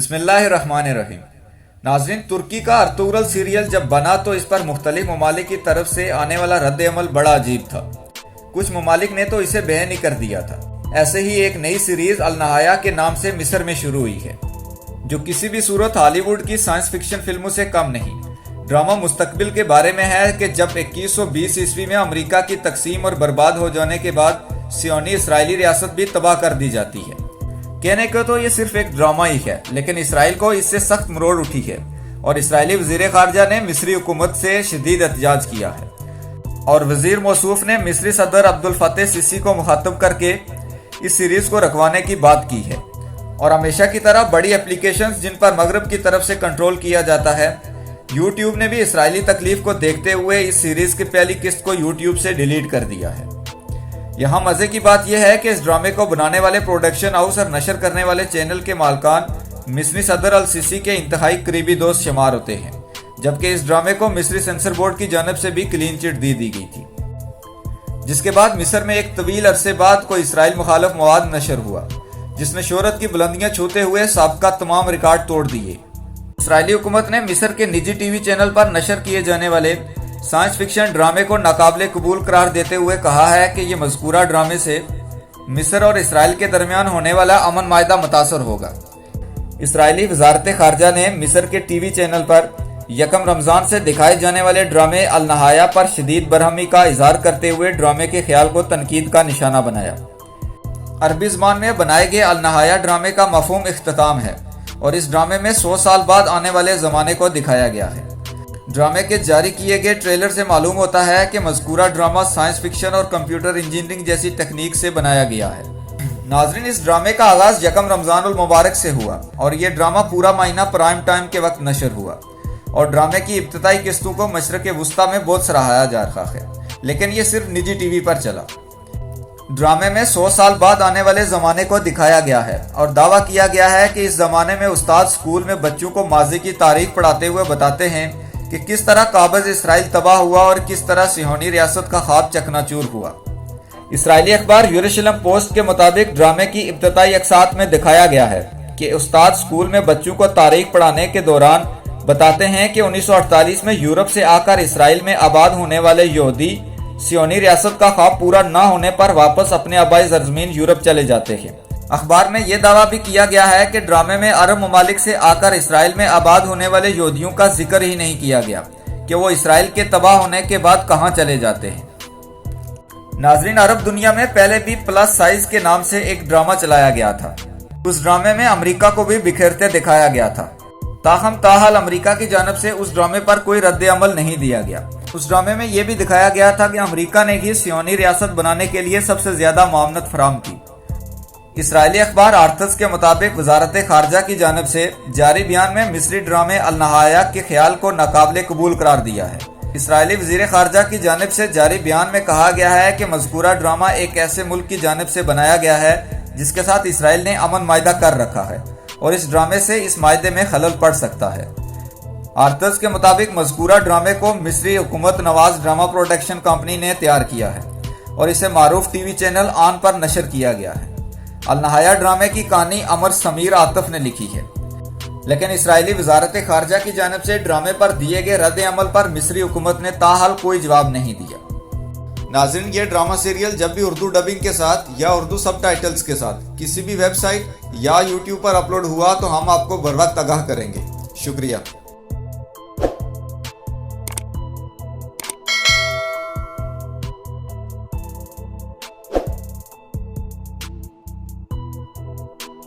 بسم اللہ الرحمن الرحیم۔ ناظرین، ترکی کا ارطغرل سیریل جب بنا تو اس پر مختلف ممالک کی طرف سے آنے والا رد عمل بڑا عجیب تھا۔ کچھ ممالک نے تو اسے بین ہی کر دیا تھا۔ ایسے ہی ایک نئی سیریز النہایہ کے نام سے مصر میں شروع ہوئی ہے، جو کسی بھی صورت ہالی ووڈ کی سائنس فکشن فلموں سے کم نہیں۔ ڈرامہ مستقبل کے بارے میں ہے کہ جب 2120 عیسوی میں امریکہ کی تقسیم اور برباد ہو جانے کے بعد صہیونی اسرائیلی ریاست بھی تباہ کر دی جاتی ہے۔ کہنے کو تو یہ صرف ایک ڈرامہ ہی ہے، لیکن اسرائیل کو اس سے سخت مروڑ اٹھی ہے اور اسرائیلی وزیر خارجہ نے مصری حکومت سے شدید احتجاج کیا ہے، اور وزیر موصوف نے مصری صدر عبدالفتاح السیسی کو مخاطب کر کے اس سیریز کو رکھوانے کی بات کی ہے۔ اور ہمیشہ کی طرح بڑی اپلیکیشنز جن پر مغرب کی طرف سے کنٹرول کیا جاتا ہے، یوٹیوب نے بھی اسرائیلی تکلیف کو دیکھتے ہوئے اس سیریز کی پہلی قسط کو یوٹیوب سے ڈیلیٹ کر دیا ہے۔ یہاں مزے کی بات یہ ہے کہ اس ڈرامے کو بنانے والے پروڈکشن ہاؤس اور نشر کرنے والے چینل کے مالکان مصری صدر السیسی کے انتہائی قریبی دوست شمار ہوتے ہیں، جبکہ اس ڈرامے کو مصری سینسر بورڈ کی جانب سے بھی کلین چٹ دی گئی تھی، جس کے بعد مصر میں ایک طویل عرصے بعد کوئی اسرائیل مخالف مواد نشر ہوا، جس نے شہرت کی بلندیاں چھوتے ہوئے سابقہ تمام ریکارڈ توڑ دیے۔ اسرائیلی حکومت نے مصر کے نجی ٹی وی چینل پر نشر کیے جانے والے سائنس فکشن ڈرامے کو ناقابل قبول قرار دیتے ہوئے کہا ہے کہ یہ مذکورہ ڈرامے سے مصر اور اسرائیل کے درمیان ہونے والا امن معاہدہ متاثر ہوگا۔ اسرائیلی وزارت خارجہ نے مصر کے ٹی وی چینل پر یکم رمضان سے دکھائے جانے والے ڈرامے النہایہ پر شدید برہمی کا اظہار کرتے ہوئے ڈرامے کے خیال کو تنقید کا نشانہ بنایا۔ عربی زبان میں بنائے گئے النہایہ ڈرامے کا مفہوم اختتام ہے، اور اس ڈرامے میں 100 سال بعد آنے والے زمانے کو دکھایا گیا ہے۔ ڈرامے کے جاری کیے گئے ٹریلر سے معلوم ہوتا ہے کہ مذکورہ ڈرامہ سائنس فکشن اور کمپیوٹر انجینئرنگ جیسی تکنیک سے بنایا گیا ہے۔ ناظرین، اس ڈرامے کا آغاز یکم رمضان المبارک سے ہوا، اور یہ ڈرامہ پورا مہینہ پرائم ٹائم کے وقت نشر ہوا، اور ڈرامے کی ابتدائی قسطوں کو مشرق وسطیٰ میں بہت سراہا جا رہا ہے، لیکن یہ صرف نجی ٹی وی پر چلا۔ ڈرامے میں 100 سال بعد آنے والے زمانے کو دکھایا گیا ہے، اور دعویٰ کیا گیا ہے کہ اس زمانے میں استاد اسکول میں بچوں کو ماضی کی تاریخ پڑھاتے ہوئے بتاتے ہیں کہ کس طرح قابض اسرائیل تباہ ہوا اور کس طرح صہیونی ریاست کا خواب چکنا چور ہوا۔ اسرائیلی اخبار یروشلم پوسٹ کے مطابق ڈرامے کی ابتدائی اقساط میں دکھایا گیا ہے کہ استاد اسکول میں بچوں کو تاریخ پڑھانے کے دوران بتاتے ہیں کہ 1948 میں یورپ سے آ کر اسرائیل میں آباد ہونے والے یہودی صہیونی ریاست کا خواب پورا نہ ہونے پر واپس اپنے آبائی سرزمین یورپ چلے جاتے ہیں۔ اخبار میں یہ دعویٰ بھی کیا گیا ہے کہ ڈرامے میں عرب ممالک سے آ کر اسرائیل میں آباد ہونے والے یہودیوں کا ذکر ہی نہیں کیا گیا کہ وہ اسرائیل کے تباہ ہونے کے بعد کہاں چلے جاتے ہیں۔ ناظرین، عرب دنیا میں پہلے بھی پلس سائز کے نام سے ایک ڈرامہ چلایا گیا تھا۔ اس ڈرامے میں امریکہ کو بھی بکھیرتے دکھایا گیا تھا، تاہم تاحال امریکہ کی جانب سے اس ڈرامے پر کوئی رد عمل نہیں دیا گیا۔ اس ڈرامے میں یہ بھی دکھایا گیا تھا کہ امریکہ نے ہی صہیونی ریاست بنانے کے لیے سب سے زیادہ معاونت فراہم کی۔ اسرائیلی اخبار آرتس کے مطابق وزارت خارجہ کی جانب سے جاری بیان میں مصری ڈرامے النہایہ کے خیال کو ناقابل قبول قرار دیا ہے۔ اسرائیلی وزیر خارجہ کی جانب سے جاری بیان میں کہا گیا ہے کہ مذکورہ ڈرامہ ایک ایسے ملک کی جانب سے بنایا گیا ہے جس کے ساتھ اسرائیل نے امن معاہدہ کر رکھا ہے، اور اس ڈرامے سے اس معاہدے میں خلل پڑ سکتا ہے۔ آرتس کے مطابق مذکورہ ڈرامے کو مصری حکومت نواز ڈرامہ پروڈکشن کمپنی نے تیار کیا ہے، اور اسے معروف ٹی وی چینل آن پر نشر کیا گیا ہے۔ النہایہ ڈرامے کی کہانی امر سمیر عاطف نے لکھی ہے، لیکن اسرائیلی وزارت خارجہ کی جانب سے ڈرامے پر دیے گئے رد عمل پر مصری حکومت نے تاحال کوئی جواب نہیں دیا۔ ناظرین، یہ ڈرامہ سیریل جب بھی اردو ڈبنگ کے ساتھ یا اردو سب ٹائٹلز کے ساتھ کسی بھی ویب سائٹ یا یوٹیوب پر اپلوڈ ہوا تو ہم آپ کو بر وقت آگاہ کریں گے۔ شکریہ۔